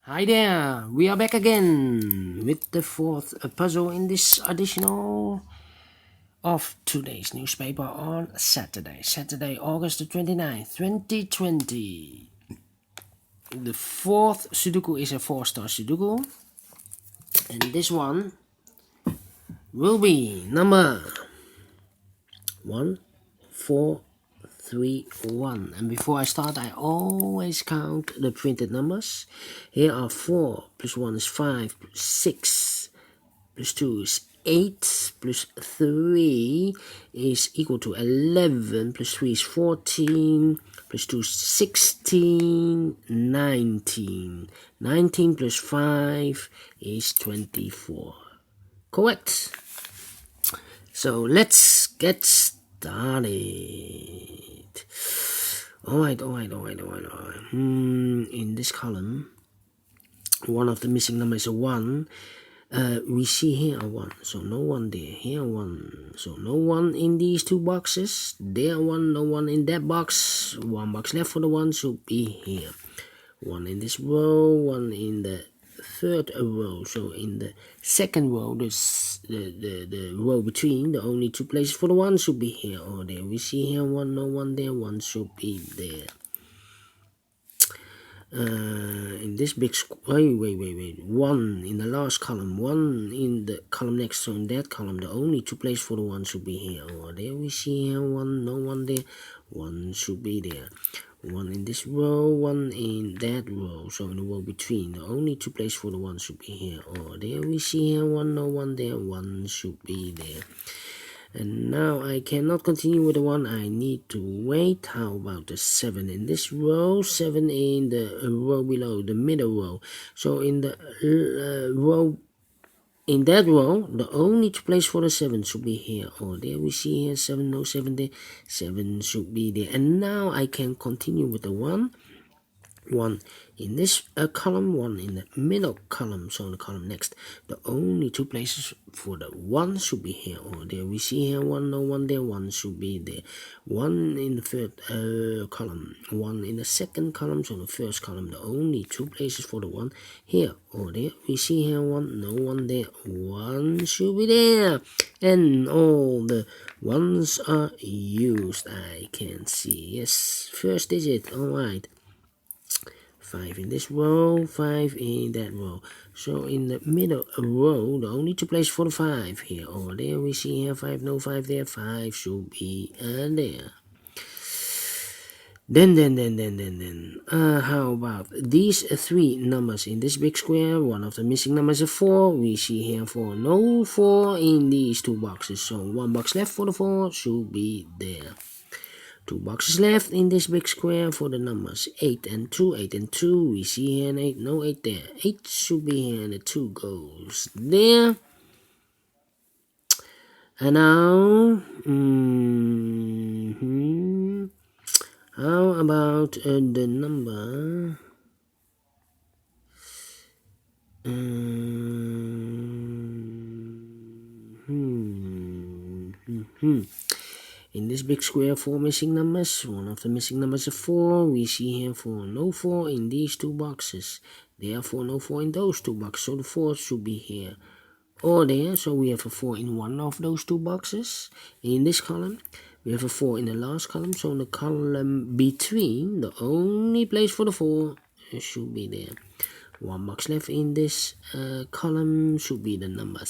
Hi there, we are back again with the fourth puzzle in this edition of today's newspaper on Saturday, August the 29th, 2020. The fourth Sudoku is a 4-star Sudoku, and this one will be number 1431. And before I start, I always count the printed numbers. Here are 4 plus 1 is 5 plus 6 plus 2 is 8 plus 3 is equal to 11 plus 3 is 14 plus 2 is 16, 19. 19 plus 5 is 24. Correct. So let's get started. Alright. In this column, one of the missing numbers is a 1. We see here a 1, so no 1 there. Here 1, so no 1 in these two boxes. There 1, no 1 in that box. 1 box left for the 1 should be here. 1 in this row, 1 in the third row. So in the second row, the row between, the only 2 places for the 1 should be here or there. We see here 1, no 1 there, 1 should be there. In this big wait, 1 in the last column, 1 in the column next. So in that column, the only 2 places for the 1 should be here or there. We see here 1, no 1 there, 1 should be there. 1 in this row, 1 in that row. So in the row between, the only 2 places for the 1 should be here or there. We see here 1, no 1 there, 1 should be there. And now I cannot continue with the 1, I need to wait. How about the 7 in this row, 7 in the row below, the middle row. So in the row, in that row, the only 2 places for the 7 should be here or there. We see here 7, no 7 there, 7 should be there. And now I can continue with the 1. 1 in this column, 1 in the middle column, so the column next, the only 2 places for the 1 should be here or there. We see here 1, no 1 there, 1 should be there. 1 in the third column, 1 in the second column, so the first column, the only 2 places for the 1 here or there. We see here 1, no 1 there, 1 should be there. And all the 1s are used, I can see. Yes, first digit, alright. 5 in this row, 5 in that row. So in the middle row, the only 2 places for the 5 here or there. We see here 5, no 5 there, 5 should be there. Then, how about these 3 numbers in this big square? One of the missing numbers is 4. We see here 4, no 4 in these 2 boxes. So 1 box left for the 4 should be there. 2 boxes left in this big square for the numbers 8 and 2. 8 and 2, we see here an 8, no 8 there. 8 should be here and the 2 goes there. And now, how about the number? In this big square, 4 missing numbers. One of the missing numbers is 4. We see here 4, no 4 in these 2 boxes. Therefore, no 4 in those 2 boxes. So the 4 should be here or there. So we have a 4 in one of those 2 boxes. In this column, we have a 4 in the last column. So in the column between, the only place for the 4 should be there. 1 box left in this column should be the number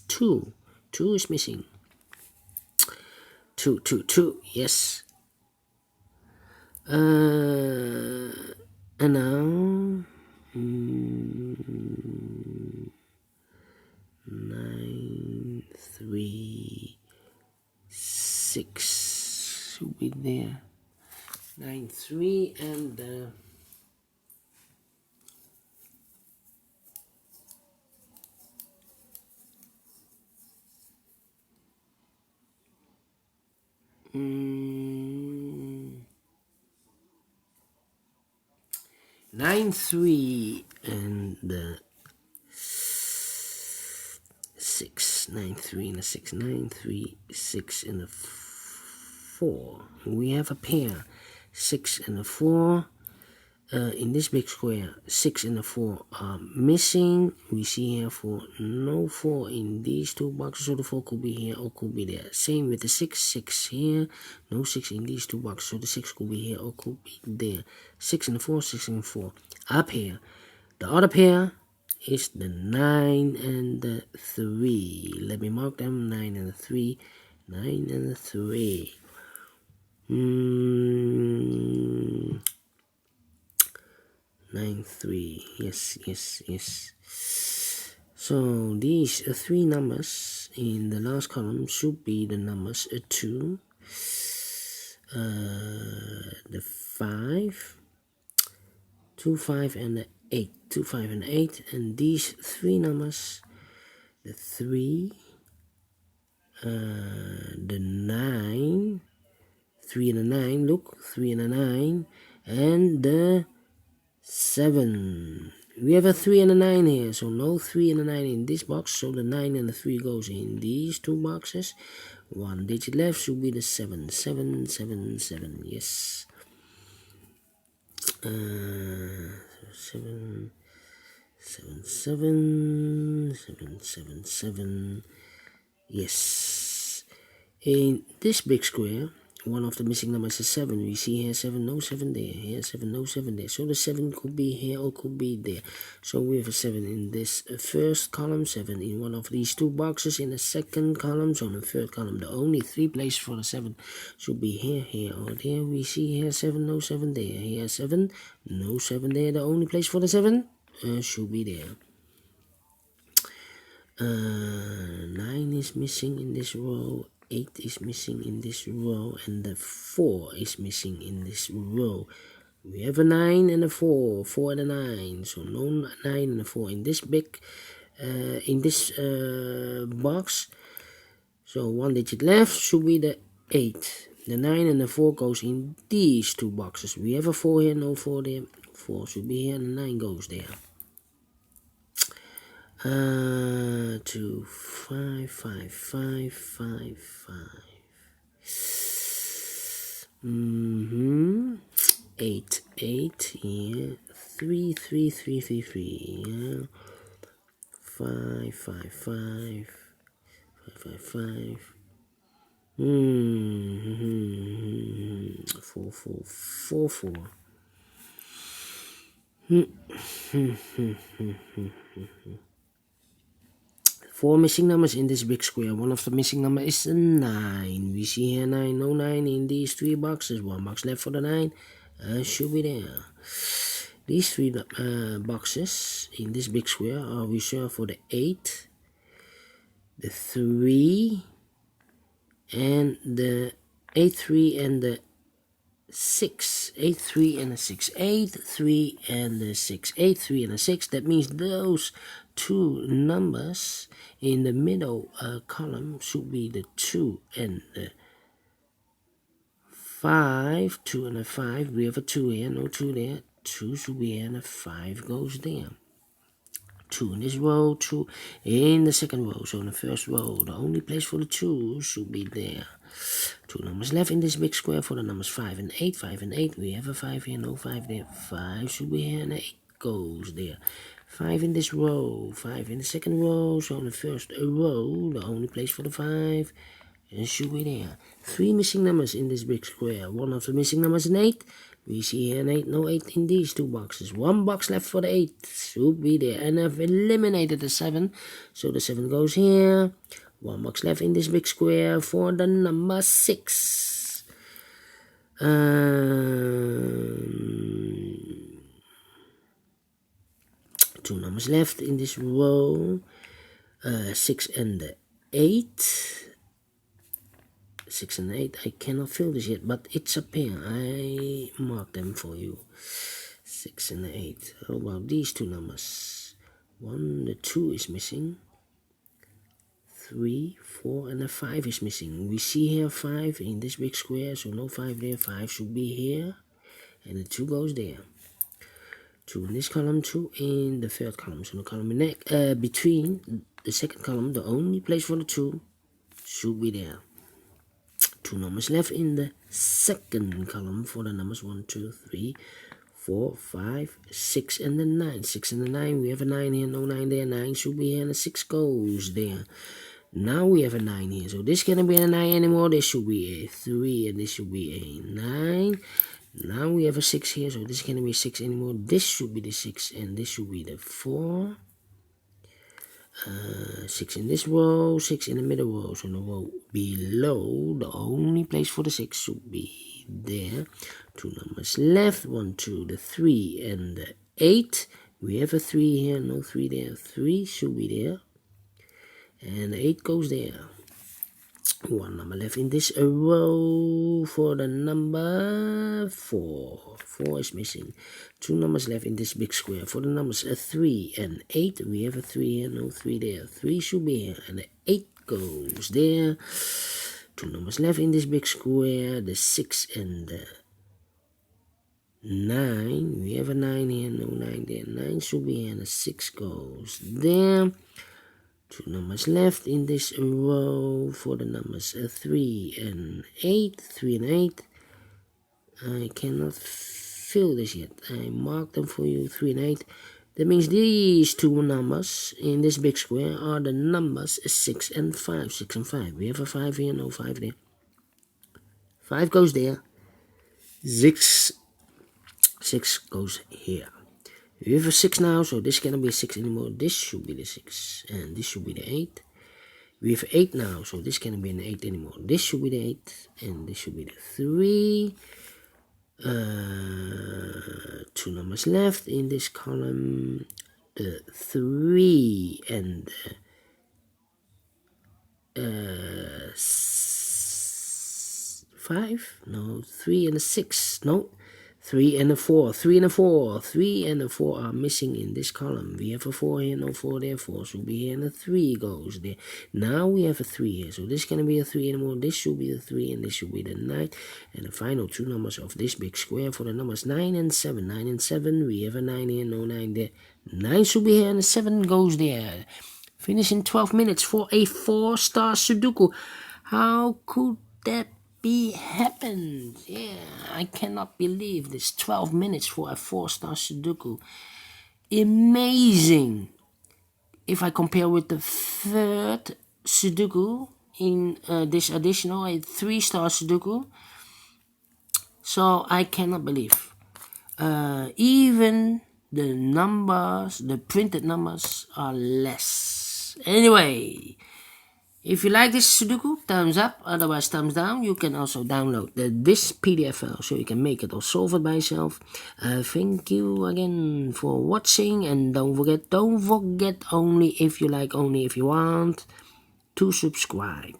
2. 2 is missing. 2, yes. And now 9, 3, 6 should be there. 9, 3 and 9, 3 and the 6. 9, 3 and a 6. 9, 3, 6 and a 4. We have a pair. 6 and a 4. in this big square, 6 and the 4 are missing. We see here no 4 in these two boxes, so the 4 could be here or could be there. Same with the 6 here, no 6 in these two boxes, so the 6 could be here or could be there. 6 and the 4, 6 and 4. Up here, the other pair is the 9 and the 3. Let me mark them, 9 and the 3, 9 and the 3. 9, 3, yes. So these 3 numbers in the last column should be the numbers 2, the 5, 2, 5, and the 8, 2, 5, and 8, and these 3 numbers, the 3, the 9, 3 and the 9, look, 3 and the 9, and the 7. We have a 3 and a 9 here, so no 3 and a 9 in this box, so the 9 and the 3 goes in these two boxes. 1 digit left should be the 7. 7, 7, 7, yes. 7, 7, 7, 7, 7, 7, yes. In this big square, one of the missing numbers is 7. We see here 7, no 7 there. Here 7, no 7 there. So the 7 could be here or could be there. So we have a 7 in this first column, 7 in one of these two boxes in the second column. So in the third column, the only 3 places for the 7 should be here, here, or there. We see here 7, no 7 there. Here 7, no 7 there. The only place for the 7 should be there. 9 is missing in this row. 8 is missing in this row, and the 4 is missing in this row. We have a 9 and a 4, 4 and a 9, so no 9 and a 4 in this big, box. So 1 digit left should be the 8. The 9 and the 4 goes in these two boxes. We have a 4 here, no 4 there. 4 should be here, and 9 goes there. 2, 5, 5, 5, 5, 5. 8, 8, yeah. 3, 3, 3, 3, 3, yeah. 5, 5, 5, 5, 5, 5. 4, 4, 4, 4. 4 missing numbers in this big square. One of the missing numbers is a 9. We see here 9, no 9 in these 3 boxes. 1 box left for the 9. Should be there. These 3 boxes in this big square are reserved for the 8, the 3, and the 8, 3, and the 6. 8, 3, and the 6. 8, 3, and the 6. 8, 3, and the 6. That means those 2 numbers in the middle column should be the 2 and the 5. 2 and a 5. We have a 2 here, no 2 there. 2 should be here, and a 5 goes there. 2 in this row, 2 in the second row. So in the first row, the only place for the 2 should be there. 2 numbers left in this big square for the numbers 5 and 8. 5 and 8. We have a 5 here, no 5 there. 5 should be here, and 8 goes there. 5 in this row, 5 in the second row. So in the first row, the only place for the 5 should be there. 3 missing numbers in this big square. One of the missing numbers is an 8. We see here an 8, no 8 in these 2 boxes. 1 box left for the 8 should be there. And I've eliminated the 7, so the 7 goes here. 1 box left in this big square for the number 6. 2 numbers left in this row. 6 and the 8. 6 and 8. I cannot fill this yet, but it's a pair. I mark them for you. 6 and 8. How about these 2 numbers? 1, the 2 is missing. 3, 4, and a 5 is missing. We see here 5 in this big square, so no 5 there. 5 should be here, and the 2 goes there. 2 in this column, 2 in the third column. So the column between the second column, the only place for the 2 should be there. 2 numbers left in the second column for the numbers 1, 2, 3, 4, 5, 6, and then 9. 6 and the 9. We have a 9 here, no 9 there. 9 should be here, and a 6 goes there. Now we have a 9 here, so this cannot be a 9 anymore. This should be a 3, and this should be a 9. Now we have a 6 here, so this cannot be a 6 anymore. This should be the 6, and this should be the 4. 6 in this row, 6 in the middle row. So the row below, the only place for the 6 should be there. 2 numbers left, 1, 2, the 3 and the 8. We have a 3 here, no 3 there. 3 should be there. And the 8 goes there. 1 number left in this row for the number 4. 4 is missing. 2 numbers left in this big square for the numbers 3 and 8. We have a 3 here, no 3 there. 3 should be here, and the 8 goes there. 2 numbers left in this big square, the 6 and the 9. We have a 9 here, no 9 there. 9 should be here, and the 6 goes there. 2 numbers left in this row for the numbers 3 and 8. 3 and 8. I cannot fill this yet. I marked them for you, 3 and 8. That means these 2 numbers in this big square are the numbers 6 and 5. 6 and 5. We have a 5 here, no 5 there. 5 goes there. 6 goes here. We have a 6 now, so this cannot be a 6 anymore. This should be the 6, and this should be the 8. We have 8 now, so this cannot be an 8 anymore. This should be the 8, and this should be the 3. 2 numbers left in this column. The 3 and the 5. No, 3 and the 6. No. 3 and a 4, 3 and a 4, 3 and a 4 are missing in this column. We have a 4 here, no 4 there, 4 should be here, and a 3 goes there. Now we have a 3 here, so this cannot be a 3 anymore. This should be the 3, and this should be the 9. And the final 2 numbers of this big square for the numbers 9 and 7. 9 and 7, we have a 9 here, no 9 there. 9 should be here, and the 7 goes there. Finish in 12 minutes for a 4-star Sudoku. How could that be happened? Yeah, I cannot believe this. 12 minutes for a 4-star Sudoku. Amazing. If I compare with the 3rd Sudoku in this additional, a 3-star Sudoku. So I cannot believe. Even the numbers, the printed numbers are less. Anyway, if you like this Sudoku, thumbs up, otherwise thumbs down. You can also download this PDF file so you can make it or solve it by yourself. Thank you again for watching, and don't forget, only if you like, only if you want, to subscribe.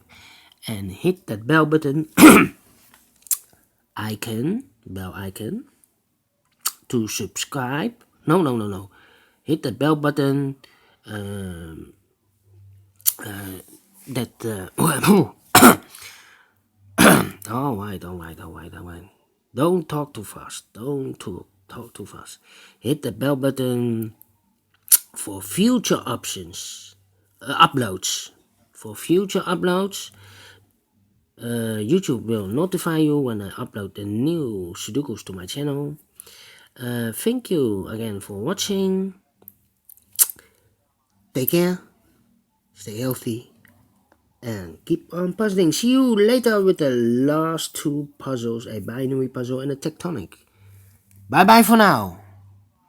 And hit that bell button, bell icon, to subscribe. No. Hit the bell button, alright. Don't talk too fast. Talk too fast. Hit the bell button for future uploads. For future uploads, YouTube will notify you when I upload the new Sudokus to my channel. Thank you again for watching. Take care. Stay healthy. And keep on puzzling. See you later with the last 2 puzzles, a binary puzzle and a tectonic. Bye bye for now.